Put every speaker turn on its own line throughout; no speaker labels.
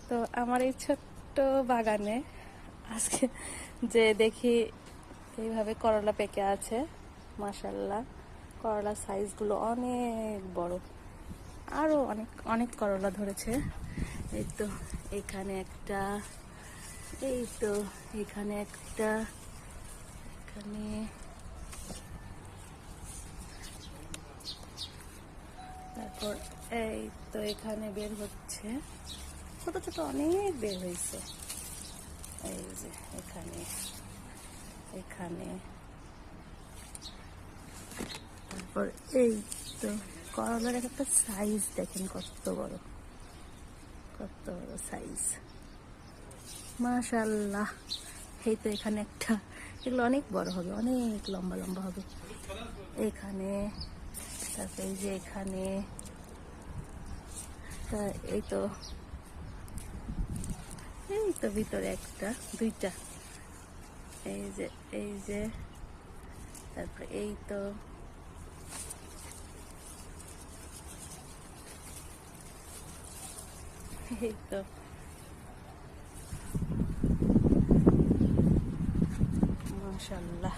তো আমার এই ছোট্ট বাগানে আজকে যে দেখি এইভাবে করলা পেকে আছে, মাশাআল্লাহ। করলা সাইজগুলো অনেক বড়, আরো অনেক অনেক করলা ধরেছে। এই তো এখানে একটা, এই তো এখানে একটা, এখানে তারপর এই তো এখানে বের হচ্ছে, ছোট ছোট অনেক বের হয়েছে। এই যে এখানে, এখানে, তারপর এই তো করলার একটা সাইজ দেখেন কত বড়, কত বড় সাইজ, মাশাআল্লাহ। এই তো এখানে একটা, এগুলো অনেক বড় হবে, অনেক লম্বা লম্বা হবে। এখানে, তারপর এই যে এখানে, এই তো, এই তো ভিতরে একটা, দুইটা, এই যে, এই যে, তারপর এই তো, এই তো মাশাআল্লাহ,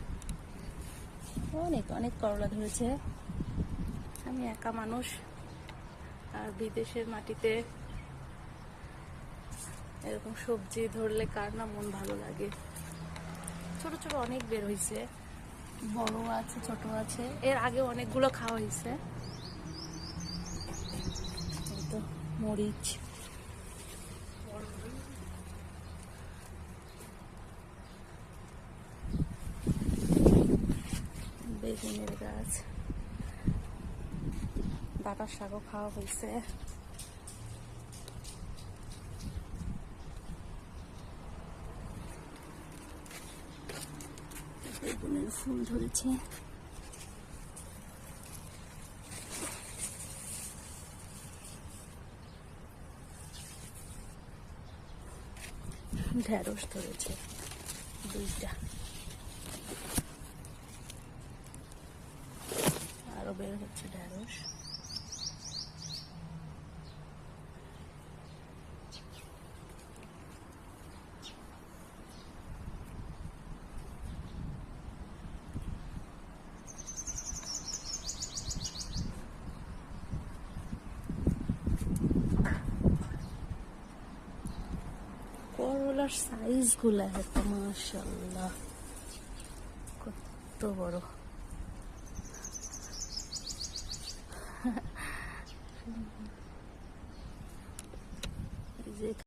অনেক অনেক করলা ধরেছে। আমি একা মানুষ, আর বিদেশের মাটিতে এরকম সবজি ধরলে কার না মন ভালো লাগে। ছোট ছোট অনেক বের হয়েছে, বড় আছে ছোট আছে, এর আগে অনেকগুলো খাওয়া হয়েছে। তো মরিচ, বেগুনের গাছ, ডাঁটার শাকও খাওয়া হয়েছে। বেগুনের ফুল ধরেছে। ঢেঁড়স ধরেছে দুইটা, আরো বের হচ্ছে ঢেঁড়স। করলার সাইজ গুলা এত, মাশাআল্লাহ, কত বড়। এই যে